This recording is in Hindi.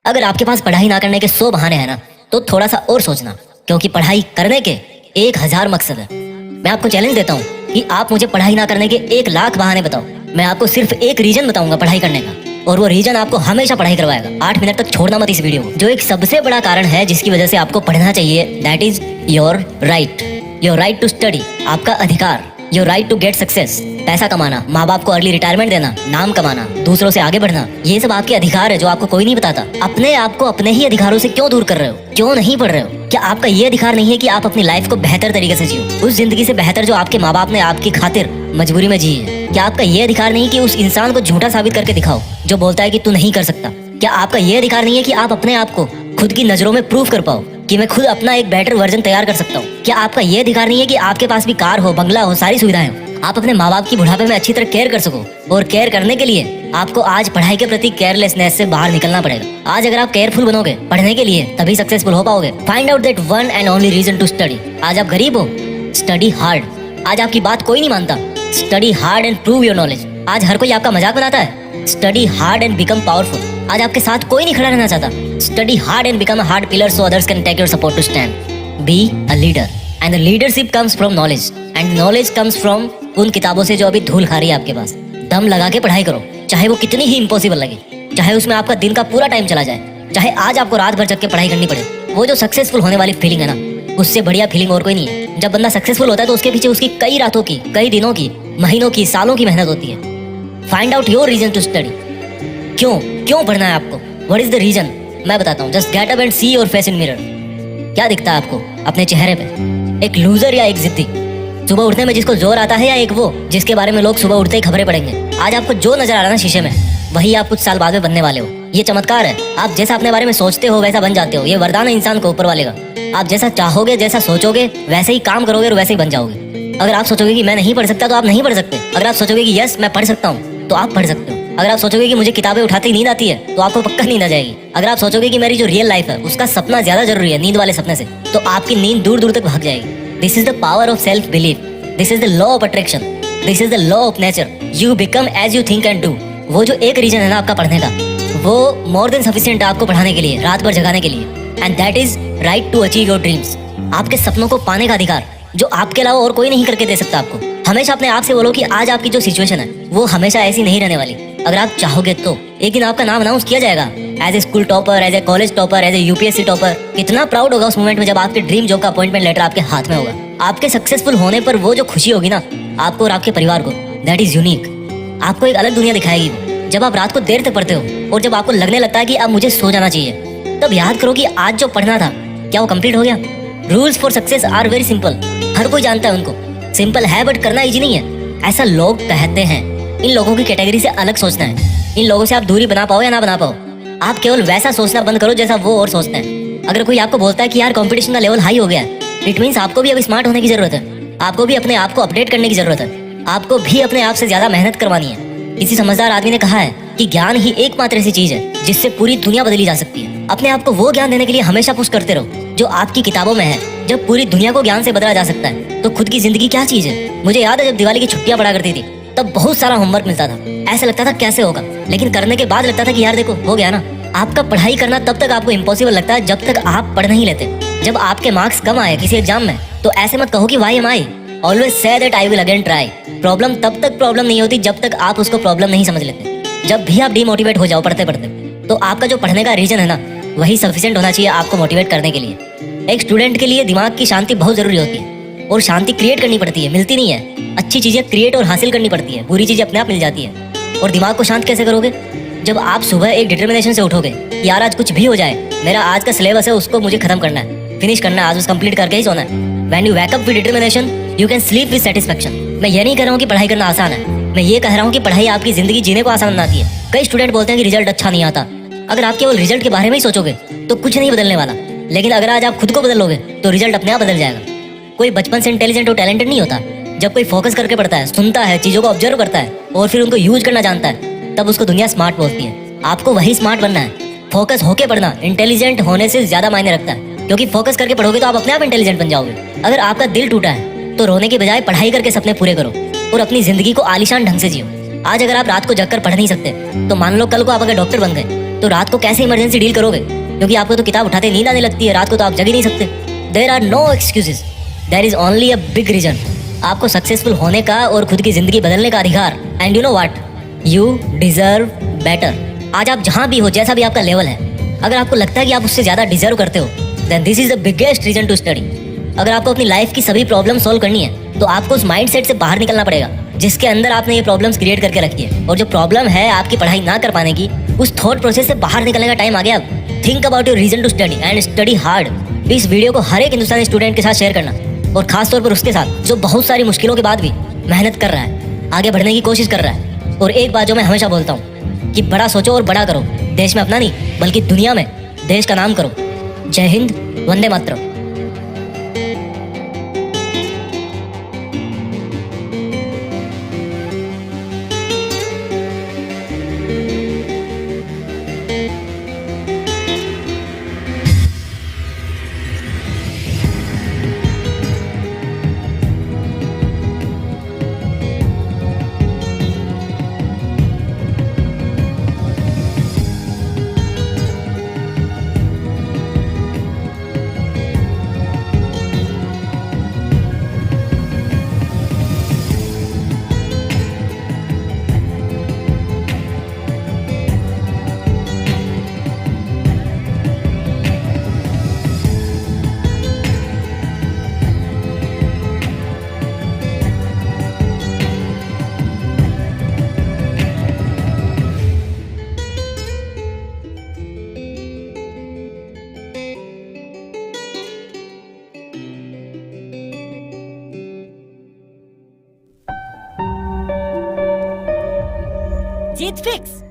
अगर आपके पास पढ़ाई ना करने के 100 बहाने हैं ना, तो थोड़ा सा और सोचना, क्योंकि पढ़ाई करने के 1000 मकसद है। मैं आपको चैलेंज देता हूँ कि आप मुझे पढ़ाई ना करने के 1,00,000 बहाने बताओ, मैं आपको सिर्फ एक रीजन बताऊंगा पढ़ाई करने का, और वो रीजन आपको हमेशा पढ़ाई करवाएगा। 8 मिनट तक छोड़ना मत इस वीडियो को। जो एक सबसे बड़ा कारण है जिसकी वजह से आपको पढ़ना चाहिए, that is your right to study. आपका अधिकार, your right to get success. पैसा कमाना, माँ बाप को अर्ली रिटायरमेंट देना, नाम कमाना, दूसरों से आगे बढ़ना, ये सब आपके अधिकार है जो आपको कोई नहीं बताता। अपने आप को अपने ही अधिकारों से क्यों दूर कर रहे हो? क्यों नहीं पढ़ रहे हो? क्या आपका ये अधिकार नहीं है कि आप अपनी लाइफ को बेहतर तरीके से जियो, उस जिंदगी से बेहतर जो आपके माँ बाप ने आपकी खातिर मजबूरी में जी है? क्या आपका ये अधिकार नहीं कि उस इंसान को झूठा साबित करके दिखाओ जो बोलता है कि तू नहीं कर सकता? क्या आपका ये अधिकार नहीं है कि आप अपने आप को खुद की नजरों में प्रूव कर पाओ कि मैं खुद अपना एक बेटर वर्जन तैयार कर सकता हूँ? क्या आपका ये अधिकार नहीं है कि आपके पास भी कार हो, बंगला हो, सारी सुविधाएं हो, आप अपने माँ बाप की बुढ़ापे में अच्छी तरह केयर कर सको? और केयर करने के लिए आपको आज पढ़ाई के प्रति केयरलेसनेस से बाहर निकलना पड़ेगा। आज अगर आप केयरफुल बनोगे पढ़ने के लिए, तभी सक्सेसफुल हो पाओगे। Find out that one and only reason to study. आज आप गरीब हो, स्टडी हार्ड। आज आपकी बात कोई नहीं मानता, study hard and prove your knowledge. आज हर कोई आपका मजाक बनाता है, study hard and become powerful. आज आपके साथ कोई नहीं खड़ा रहना चाहता, study hard and become a hard pillar so others can take your support to stand. Be a leader and the leadership comes from knowledge and knowledge comes from उन किताबों से जो अभी धूल खा रही है आपके पास। दम लगा के पढ़ाई करो, चाहे वो कितनी ही इम्पॉसिबल लगे, चाहे उसमें आपका दिन का पूरा टाइम चला जाए, चाहे आज आपको रात भर जग के पढ़ाई करनी पड़े। वो जो सक्सेसफुल होने वाली फीलिंग है ना, उससे बढ़िया फीलिंग और कोई नहीं है। जब बंदा सक्सेसफुल होता है तो उसके पीछे उसकी कई रातों की, कई दिनों की, महीनों की, सालों की मेहनत होती है। Find out your reason to study. क्यों पढ़ना है आपको? What is the reason? मैं बताता हूँ। Just get up and see your face in mirror. क्या दिखता है आपको अपने चेहरे पे? एक लूजर या एक जिद्दी? सुबह उठने में जिसको जोर आता है, या एक वो जिसके बारे में लोग सुबह उठते ही खबरें पढ़ेंगे? आज आपको जो नजर आ रहा है ना शीशे में, वही आप कुछ साल बाद में बनने वाले हो। ये चमत्कार है। आप जैसा अपने बारे में सोचते हो वैसा बन जाते हो। ये वरदान है इंसान को ऊपर वाले का। आप जैसा चाहोगे, जैसा सोचोगे, वैसे ही काम करोगे और वैसे ही बन जाओगे। अगर आप सोचोगे कि मैं नहीं पढ़ सकता, तो आप नहीं पढ़ सकते। अगर आप सोचोगे कि यस मैं पढ़ सकता हूँ, तो आप पढ़ सकते हो। अगर आप सोचोगे कि मुझे किताबें उठाते ही नींद आती है, तो आपको पक्का नींद आ जाएगी। अगर आप सोचोगे कि मेरी जो रियल लाइफ है उसका सपना ज्यादा जरूरी है नींद वाले सपने से, तो आपकी नींद दूर दूर तक भाग जाएगी। This is the power of self belief. This is the law of attraction. This is the law of nature. You become as you think and do. वो जो एक रीजन है ना आपका पढ़ने का, वो मोर देन सफिशिएंट है आपको पढ़ाने के लिए, रात भर जगाने के लिए। And that is right to achieve your dreams. आपके सपनों को पाने का अधिकार जो आपके अलावा और कोई नहीं करके दे सकता आपको। हमेशा अपने आप से बोलो कि आज आपकी जो सिचुएशन है वो हमेशा ऐसी नहीं रहने वाली। अगर आप चाहोगे तो एक दिन आपका नाम अनाउंस किया जाएगा as a school topper, as a college topper, as a UPSC topper. कितना प्राउड होगा उस मोमेंट में जब आपके ड्रीम जॉब का अपॉइंटमेंट लेटर आपके हाथ में होगा। आपके सक्सेसफुल होने पर वो जो खुशी होगी ना आपको और आपके परिवार को, दैट इज यूनिक। आपको एक अलग दुनिया दिखाएगी वो। जब आप रात को देर तक पढ़ते हो और जब आपको लगने लगता है कि अब मुझे सो जाना चाहिए, तब याद करो कि आज जो पढ़ना था क्या वो कंप्लीट हो गया? Rules for success are very simple. हर कोई जानता है उनको। सिंपल है बट करना इजी नहीं है, ऐसा लोग कहते हैं। इन लोगों की कैटेगरी से अलग सोचना है। इन लोगों से आप दूरी बना पाओ या ना बना पाओ, आप केवल वैसा सोचना बंद करो जैसा वो और सोचते हैं। अगर कोई आपको बोलता है कि यार कंपटीशन का लेवल हाई हो गया है, इट मींस आपको भी अब स्मार्ट होने की जरूरत है। आपको भी अपने आप को अपडेट करने की जरूरत है। आपको भी अपने आप से ज्यादा मेहनत करवानी है। किसी समझदार आदमी ने कहा है कि ज्ञान ही एकमात्र ऐसी चीज है जिससे पूरी दुनिया बदली जा सकती है। अपने आप को वो ज्ञान देने के लिए हमेशा पुश करते रहो जो आपकी किताबों में है। जब पूरी दुनिया को ज्ञान से बदला जा सकता है, तो खुद की जिंदगी क्या चीज है? मुझे याद है जब दिवाली की छुट्टियां पड़ा करती थी, तब बहुत सारा होमवर्क मिलता था। ऐसा लगता था कैसे होगा, लेकिन करने के बाद लगता था कि यार देखो हो गया ना। आपका पढ़ाई करना तब तक आपको इम्पॉसिबल लगता है जब तक आप पढ़ नहीं लेते। जब आपके मार्क्स कम आए किसी एग्जाम में, तो ऐसे मत कहो कि why am I, always say that I will again try. Problem तब तक प्रॉब्लम नहीं होती जब तक आप उसको प्रॉब्लम नहीं समझ लेते। जब भी आप डिमोटिवेट हो जाओ पढ़ते पढ़ते, तो आपका जो पढ़ने का रीजन है ना, वही सफिशिएंट होना चाहिए आपको मोटिवेट करने के लिए। एक स्टूडेंट के लिए दिमाग की शांति बहुत जरूरी होती है, और शांति क्रिएट करनी पड़ती है, मिलती नहीं है। अच्छी चीजें क्रिएट और हासिल करनी पड़ती है, बुरी चीजें अपने आप मिल जाती है। और दिमाग को शांत कैसे करोगे? जब आप सुबह एक डिटर्मिनेशन से उठोगे, यार आज कुछ भी हो जाए, मेरा आज का सिलेबस है उसको मुझे खत्म करना है, फिनिश करना है, आज उस कंप्लीट करके ही सोना है। When you wake up with determination, you can sleep with satisfaction. मैं ये नहीं कह रहा हूँ कि पढ़ाई करना आसान है, मैं ये कह रहा हूँ कि पढ़ाई आपकी जिंदगी जीने को आसान बनाती है। कई स्टूडेंट बोलते हैं कि रिजल्ट अच्छा नहीं आता। अगर आप केवल रिजल्ट के बारे में ही सोचोगे तो कुछ नहीं बदलने वाला, लेकिन अगर आज आप खुद को बदल लोगे तो रिजल्ट अपने आप बदल जाएगा। कोई बचपन से इंटेलिजेंट और टैलेंटेड नहीं होता। जब कोई फोकस करके पढ़ता है, सुनता है, चीजों को ऑब्जर्व करता है और फिर उनको यूज करना जानता है, तब उसको दुनिया स्मार्ट बोलती है। आपको वही स्मार्ट बनना है। फोकस होके पढ़ना इंटेलिजेंट होने से ज्यादा मायने रखता है, क्योंकि फोकस करके पढ़ोगे तो आप अपने आप इंटेलिजेंट बन जाओगे। अगर आपका दिल टूटा है तो रोने के बजाय पढ़ाई करके सपने पूरे करो और अपनी जिंदगी को आलीशान ढंग से जियो। आज अगर आप रात को जगकर पढ़ नहीं सकते, तो मान लो कल को आप अगर डॉक्टर बन गए, तो रात को कैसे इमरजेंसी डील करोगे? क्योंकि आपको तो किताब उठाते नींद आने लगती है, रात को तो आप जग ही नहीं सकते। There are no excuses, there is only a big reason. आपको सक्सेसफुल होने का और खुद की जिंदगी बदलने का अधिकार। And you know what, you deserve better. आज आप जहां भी हो, जैसा भी आपका लेवल है, अगर आपको लगता है कि आप उससे ज्यादा डिजर्व करते हो, then this is the biggest reason to study. अगर आपको अपनी लाइफ की सभी प्रॉब्लम सॉल्व करनी है तो आपको उस माइंडसेट से बाहर निकलना पड़ेगा जिसके अंदर आपने ये प्रॉब्लम्स क्रिएट करके रखी है। और जो प्रॉब्लम है आपकी पढ़ाई ना कर पाने की, उस थॉट प्रोसेस से बाहर निकलने का टाइम आ गया अब। Think about your reason to study and study hard. इस वीडियो को हर एक हिंदुस्तानी स्टूडेंट के साथ शेयर करना, और खास तौर पर उसके साथ जो बहुत सारी मुश्किलों के बाद भी मेहनत कर रहा है, आगे बढ़ने की कोशिश कर रहा है। और एक बात जो मैं हमेशा बोलता हूँ कि बड़ा सोचो और बड़ा करो। देश में अपना नहीं बल्कि दुनिया में देश का नाम करो। जय हिंद, वंदे मातरम। जीत फिक्स।